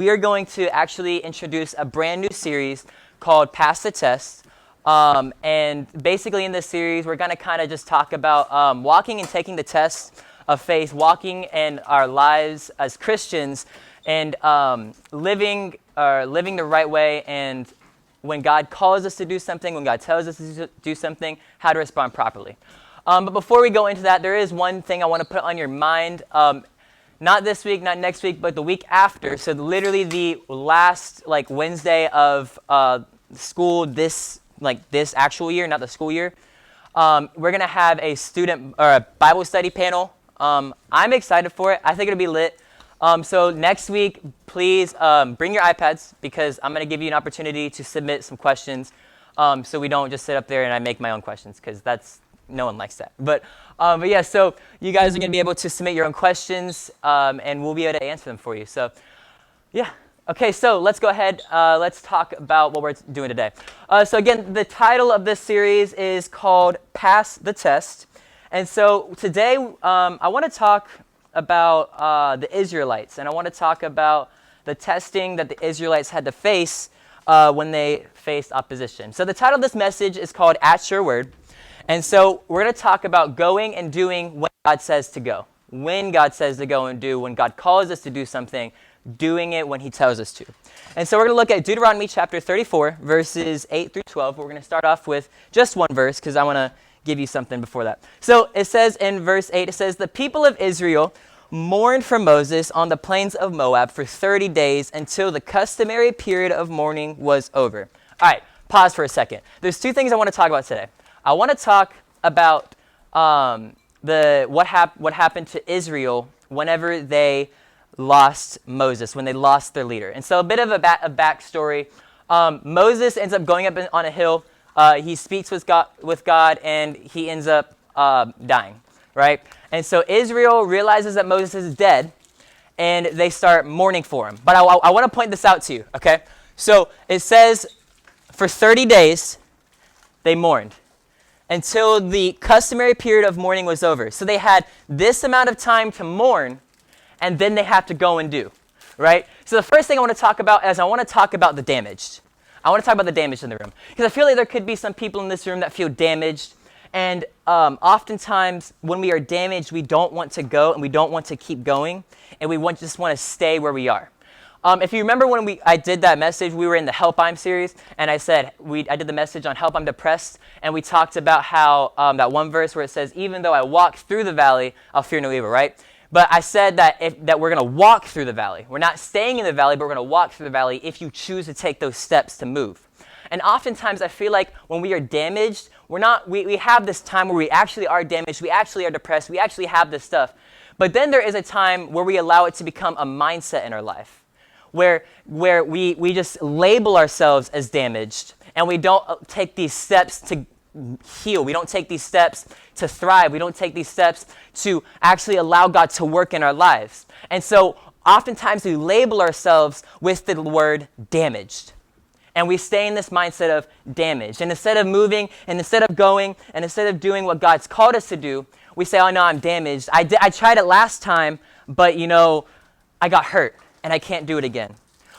we are going to actually introduce a brand new series called Pass the Test. And basically in this series, we're going to kind of just talk about walking and taking the test of faith, walking in our lives as Christians, and living the right way, and when God calls us to do something, when God tells us to do something, how to respond properly. But before we go into that, there is one thing I want to put on your mind. Not this week, not next week, but the week after. So literally the last Wednesday of school this actual year, not the school year. We're going to have a student or a Bible study panel. I'm excited for it. I think it'll be lit. So next week, please bring your iPads, because I'm going to give you an opportunity to submit some questions, so we don't just sit up there and I make my own questions, because no one likes that. But yeah, so you guys are going to be able to submit your own questions, and we'll be able to answer them for you. So yeah. Okay, so let's go ahead. Let's talk about what we're doing today. So again, the title of this series is called Pass the Test. And so today I want to talk about the Israelites, and I want to talk about the testing that the Israelites had to face when they faced opposition. So the title of this message is called At Your Word. And so we're going to talk about going and doing when God says to go. When God says to go and do, when God calls us to do something, doing it when he tells us to. And so we're going to look at Deuteronomy chapter 34, verses 8 through 12. We're going to start off with just one verse, because I want to give you something before that. So it says in verse 8, it says, "The people of Israel mourned for Moses on the plains of Moab for 30 days until the customary period of mourning was over." All right, pause for a second. There's two things I want to talk about today. I want to talk about what happened to Israel whenever they lost Moses, when they lost their leader. And so a bit of a backstory. Moses ends up going up on a hill. He speaks with God, and he ends up dying, right? And so Israel realizes that Moses is dead, and they start mourning for him. But I want to point this out to you, okay? So it says for 30 days they mourned until the customary period of mourning was over. So they had this amount of time to mourn, and then they have to go and do, right? So the first thing I want to talk about is I want to talk about the damaged. I want to talk about the damaged in the room, because I feel like there could be some people in this room that feel damaged, and oftentimes when we are damaged, we don't want to go, and we don't want to keep going, and we just want to stay where we are. If you remember when I did that message, we were in the Help I'm series, and I did the message on Help I'm Depressed, and we talked about how that one verse where it says, "Even though I walk through the valley, I'll fear no evil," right? But I said that we're going to walk through the valley. We're not staying in the valley, but we're going to walk through the valley if you choose to take those steps to move. And oftentimes I feel like when we are damaged, we have this time where we actually are damaged, we actually are depressed, we actually have this stuff. But then there is a time where we allow it to become a mindset in our life, where we just label ourselves as damaged, and we don't take these steps to heal. We don't take these steps to thrive. We don't take these steps to actually allow God to work in our lives. And so oftentimes we label ourselves with the word damaged. And we stay in this mindset of damaged. And instead of moving, and instead of going, and instead of doing what God's called us to do, we say, "Oh no, I'm damaged. I tried it last time, but I got hurt and I can't do it again."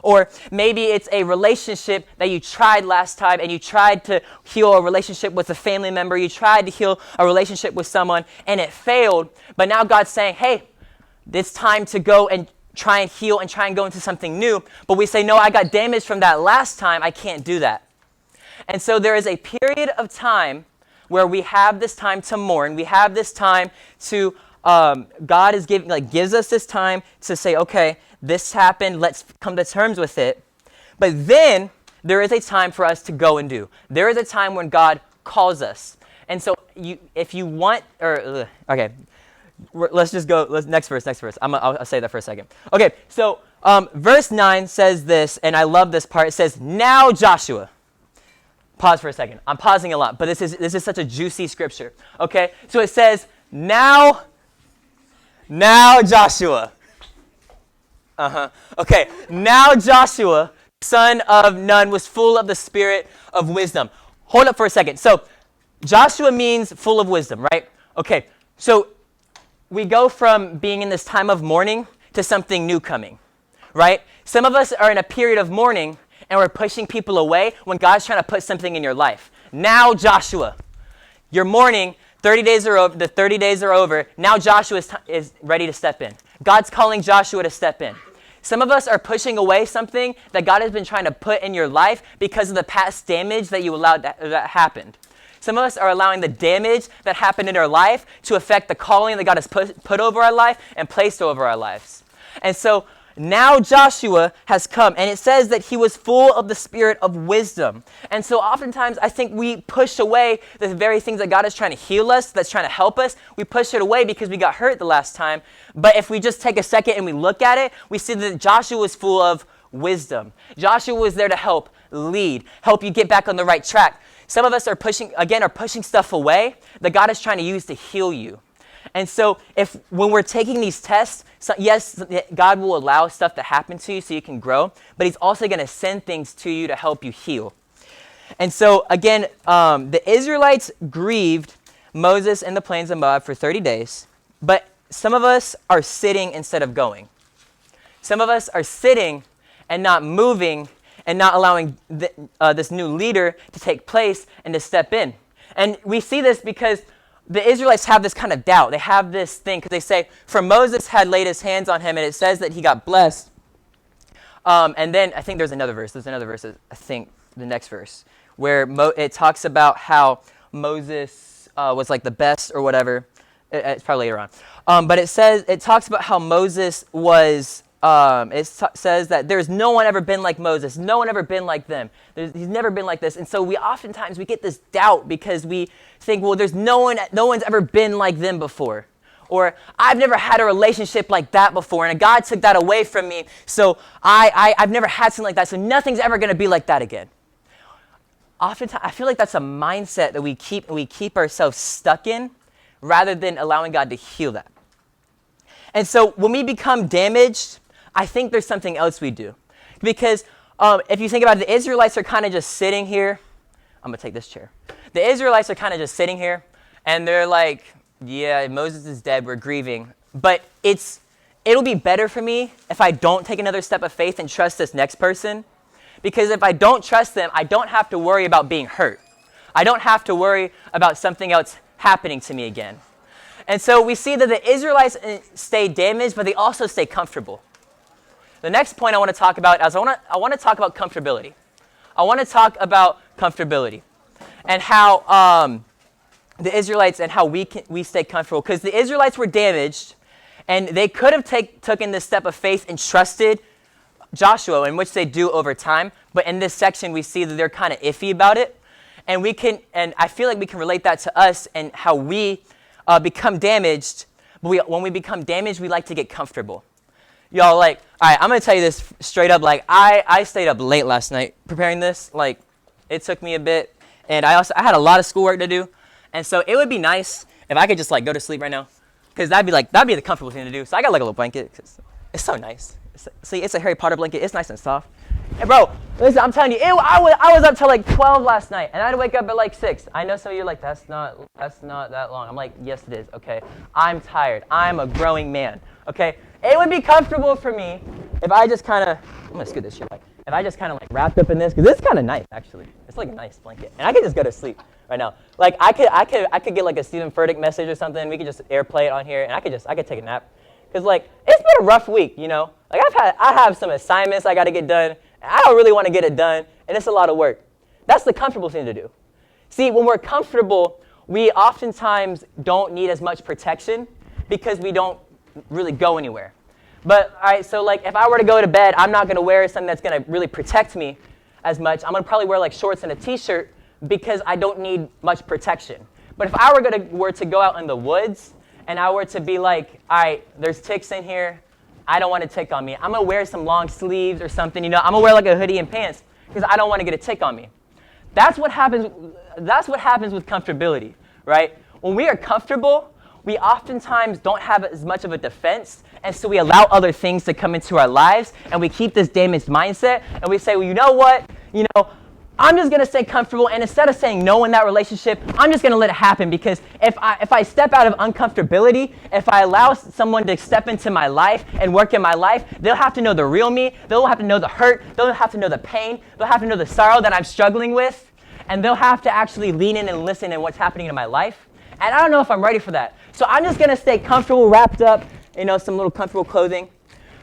Or maybe it's a relationship that you tried last time, and you tried to heal a relationship with a family member. You tried to heal a relationship with someone, and it failed. But now God's saying, "Hey, it's time to go and try and heal and try and go into something new." But we say, "No, I got damaged from that last time. I can't do that." And so there is a period of time where we have this time to mourn. We have this time to, God is gives us this time to say, "Okay, this happened, let's come to terms with it." But then there is a time for us to go and do. There is a time when God calls us. And so if you want, okay, let's just go, next verse. I'll say that for a second. Okay, so verse 9 says this, and I love this part. It says, "Now Joshua." Pause for a second. I'm pausing a lot, but this is such a juicy scripture. Okay, so it says, now Joshua. Okay, "Now Joshua, son of Nun, was full of the spirit of wisdom." Hold up for a second. So Joshua means full of wisdom, right? Okay, so we go from being in this time of mourning to something new coming, right? Some of us are in a period of mourning and we're pushing people away when God's trying to put something in your life. Now, Joshua, you're mourning, 30 days are over, the 30 days are over. Now Joshua is ready to step in. God's calling Joshua to step in. Some of us are pushing away something that God has been trying to put in your life because of the past damage that you allowed that happened. Some of us are allowing the damage that happened in our life to affect the calling that God has put over our life and placed over our lives. And so now Joshua has come, and it says that he was full of the spirit of wisdom. And so oftentimes I think we push away the very things that God is trying to heal us, that's trying to help us. We push it away because we got hurt the last time. But if we just take a second and we look at it, we see that Joshua was full of wisdom. Joshua was there to help lead, help you get back on the right track. Some of us are pushing stuff away that God is trying to use to heal you. And so when we're taking these tests, yes, God will allow stuff to happen to you so you can grow, but he's also going to send things to you to help you heal. And so again, the Israelites grieved Moses in the plains of Moab for 30 days, but some of us are sitting instead of going. Some of us are sitting and not moving and not allowing this new leader to take place and to step in. And we see this because the Israelites have this kind of doubt. They have this thing because they say, for Moses had laid his hands on him, and it says that he got blessed. And then I think there's another verse. I think the next verse, where it talks about how Moses was like the best or whatever. It's probably later on. But it talks about how Moses was, says that there's no one ever been like Moses. No one ever been like them. He's never been like this. And so we get this doubt because we think, well, there's no one's ever been like them before. Or I've never had a relationship like that before, and God took that away from me. So I've never had something like that. So nothing's ever going to be like that again. Oftentimes, I feel like that's a mindset that we keep ourselves stuck in rather than allowing God to heal that. And so when we become damaged, I think there's something else we do. Because if you think about it, the Israelites are kind of just sitting here. I'm going to take this chair. The Israelites are kind of just sitting here, and they're like, yeah, Moses is dead, we're grieving. But it'll be better for me if I don't take another step of faith and trust this next person. Because if I don't trust them, I don't have to worry about being hurt. I don't have to worry about something else happening to me again. And so we see that the Israelites stay damaged, but they also stay comfortable. The next point I want to talk about is I want to talk about comfortability. I want to talk about comfortability and how the Israelites and how we stay comfortable. Because the Israelites were damaged, and they could have taken this step of faith and trusted Joshua, in which they do over time. But in this section, we see that they're kind of iffy about it. And I feel like we can relate that to us and how we become damaged. But when we become damaged, we like to get comfortable. Y'all, all right, I'm going to tell you this straight up. I stayed up late last night preparing this. It took me a bit. And I had a lot of schoolwork to do. And so it would be nice if I could just go to sleep right now. Because that'd be the comfortable thing to do. So I got a little blanket. It's so nice. It's a Harry Potter blanket. It's nice and soft. And bro, listen, I'm telling you, I was up till 12 last night, and I had to wake up at 6. I know some of you are like, that's not that long. I'm like, yes, it is. Okay, I'm tired. I'm a growing man. Okay, it would be comfortable for me if I just kind of, I'm gonna scoot this shit if I just kind of wrapped up in this, because it's kind of nice actually. It's like a nice blanket, and I could just go to sleep right now. I could get a Stephen Furtick message or something. We could just airplay it on here, and I could take a nap. Because it's been a rough week, you know. I have some assignments I got to get done. I don't really want to get it done, and it's a lot of work. That's the comfortable thing to do. See, when we're comfortable, we oftentimes don't need as much protection because we don't really go anywhere. But, all right, so if I were to go to bed, I'm not going to wear something that's going to really protect me as much. I'm going to probably wear shorts and a t-shirt because I don't need much protection. But if I were to go out in the woods and I were to be all right, there's ticks in here, I don't want a tick on me. I'm going to wear some long sleeves or something, you know. I'm going to wear a hoodie and pants because I don't want to get a tick on me. That's what happens with comfortability, right? When we are comfortable, we oftentimes don't have as much of a defense, and so we allow other things to come into our lives, and we keep this damaged mindset, and we say, well, you know what? I'm just going to stay comfortable, and instead of saying no in that relationship, I'm just going to let it happen, because if I step out of uncomfortability, if I allow someone to step into my life and work in my life, they'll have to know the real me, they'll have to know the hurt, they'll have to know the pain, they'll have to know the sorrow that I'm struggling with, and they'll have to actually lean in and listen in what's happening in my life. And I don't know if I'm ready for that. So I'm just going to stay comfortable, wrapped up, some little comfortable clothing.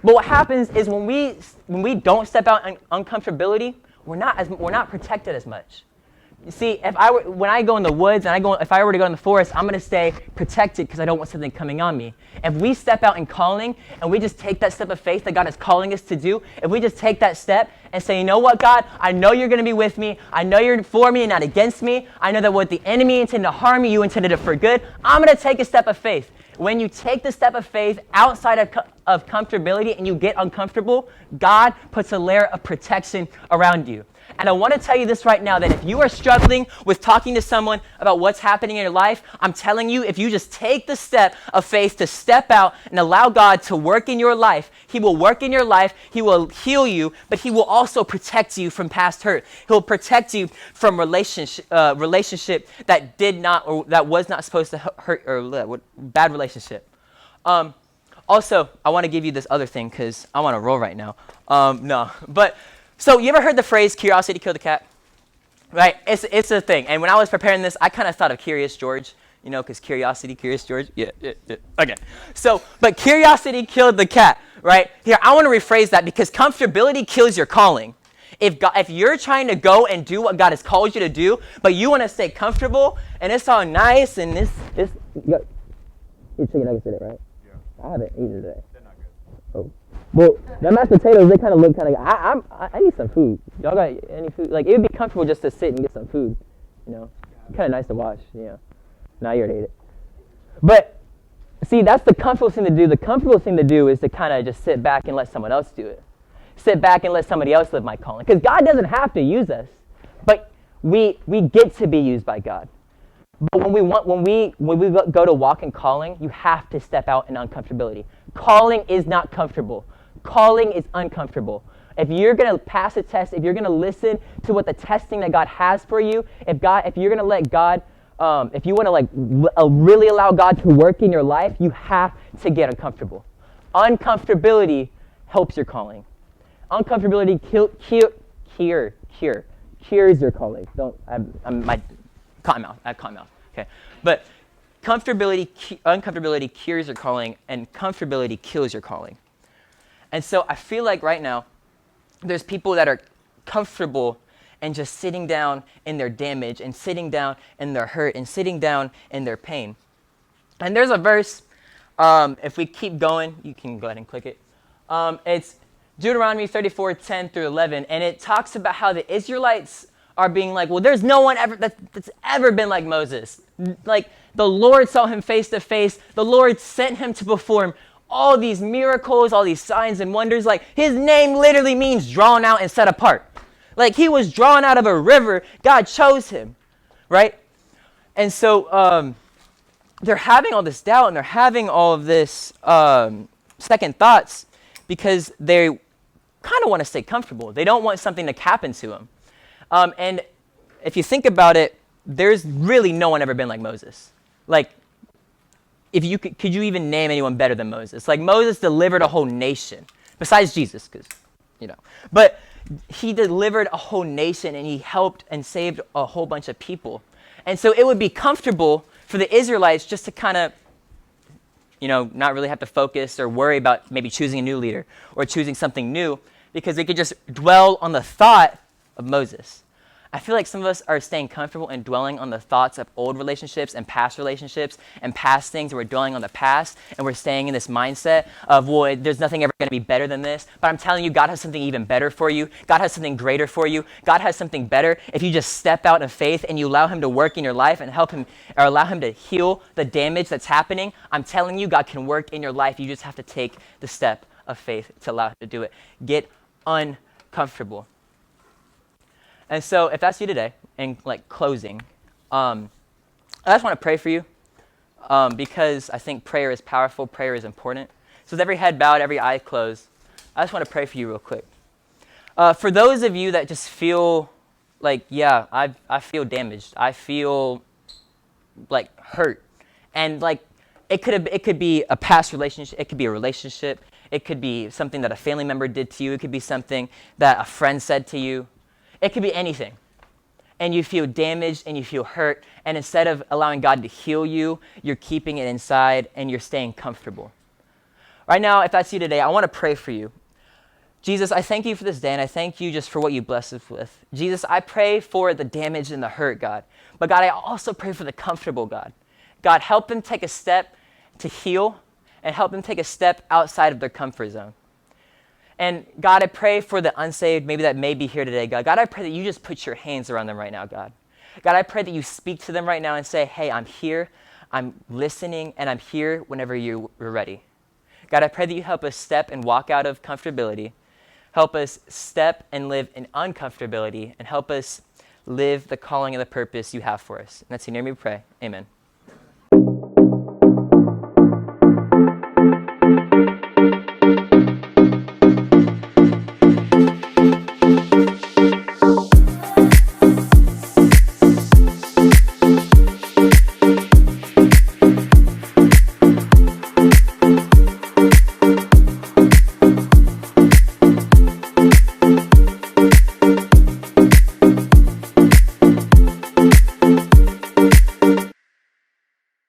But what happens is when we don't step out in uncomfortability, we're not protected as much. You see, when I go in the woods and if I were to go in the forest, I'm going to stay protected because I don't want something coming on me. If we step out in calling and we just take that step of faith that God is calling us to do, if we just take that step and say, you know what, God, I know you're going to be with me. I know you're for me and not against me. I know that what the enemy intended to harm me, you intended it for good. I'm going to take a step of faith. When you take the step of faith outside of comfortability and you get uncomfortable, God puts a layer of protection around you. And I want to tell you this right now, that if you are struggling with talking to someone about what's happening in your life, I'm telling you, if you just take the step of faith to step out and allow God to work in your life, He will work in your life, He will heal you, but He will also protect you from past hurt. He'll protect you from relationship that did not, or that was not supposed to hurt, or bad relationship. Also, I want to give you this other thing because I want to roll right now. So you ever heard the phrase, curiosity killed the cat? Right? It's a thing. And when I was preparing this, I kind of thought of Curious George, because Curious George. Yeah. Okay. So, but curiosity killed the cat, right? Here, I want to rephrase that, because comfortability kills your calling. If you're trying to go and do what God has called you to do, but you want to stay comfortable, and it's all nice, and you chicken nuggets in it, right? Yeah. I haven't eaten today. They're not good. Oh. Well, the mashed potatoes, they kind of look kind of, I need some food. Y'all got any food? Like, it would be comfortable just to sit and get some food, Kind of nice to watch, Now you already ate it. But, see, that's the comfortable thing to do. The comfortable thing to do is to kind of just sit back and let someone else do it. Sit back and let somebody else live my calling. Because God doesn't have to use us, but we get to be used by God. But when we go to walk in calling, you have to step out in uncomfortability. Calling is not comfortable. Calling is uncomfortable. If you're going to pass a test, if you're going to listen to what the testing that God has for you, if you're going to let God, if you want to really allow God to work in your life, you have to get uncomfortable. Uncomfortability helps your calling. Uncomfortability cures your calling. My cotton mouth. I have cotton mouth. Okay, but uncomfortability cures your calling, and comfortability kills your calling. And so I feel like right now, there's people that are comfortable and just sitting down in their damage, and sitting down in their hurt, and sitting down in their pain. And there's a verse, if we keep going, you can go ahead and click it. It's Deuteronomy 34:10-11, and it talks about how the Israelites are being like, well, there's no one that's ever been like Moses. Like, the Lord saw him face to face. The Lord sent him to perform all these miracles, all these signs and wonders. Like, his name literally means drawn out and set apart. Like, he was drawn out of a river. God chose him, right? And so they're having all this doubt, and they're having all of this second thoughts, because they kind of want to stay comfortable. They don't want something to happen to them. And if you think about it, there's really no one ever been like Moses. Like, if you could you even name anyone better than Moses? Like, Moses delivered a whole nation, besides Jesus, because, But he delivered a whole nation, and he helped and saved a whole bunch of people. And so it would be comfortable for the Israelites just to kind of, not really have to focus or worry about maybe choosing a new leader or choosing something new, because they could just dwell on the thought of Moses. I feel like some of us are staying comfortable and dwelling on the thoughts of old relationships and past things, and we're dwelling on the past, and we're staying in this mindset of, well, there's nothing ever going to be better than this. But I'm telling you, God has something even better for you. God has something greater for you. God has something better if you just step out in faith and you allow him to work in your life and help him, or allow him to heal the damage that's happening. I'm telling you, God can work in your life. You just have to take the step of faith to allow him to do it. Get uncomfortable. And so if that's you today, and closing, I just want to pray for you, because I think prayer is powerful, prayer is important. So with every head bowed, every eye closed, I just want to pray for you real quick. For those of you that just feel like, yeah, I feel damaged. I feel like hurt. And like it could be a past relationship, it could be a relationship, it could be something that a family member did to you, it could be something that a friend said to you. It could be anything. And you feel damaged and you feel hurt, and instead of allowing God to heal you, you're keeping it inside and you're staying comfortable. Right now, if that's you today, I want to pray for you. Jesus, I thank you for this day, and I thank you just for what you bless us with. Jesus, I pray for the damage and the hurt, God. But God, I also pray for the comfortable, God. God, help them take a step to heal and help them take a step outside of their comfort zone. And God, I pray for the unsaved, maybe that may be here today, God. God, I pray that you just put your hands around them right now, God. God, I pray that you speak to them right now and say, hey, I'm here, I'm listening, and I'm here whenever you're ready. God, I pray that you help us step and walk out of comfortability. Help us step and live in uncomfortability, and help us live the calling and the purpose you have for us. And that's in your name we pray. Amen.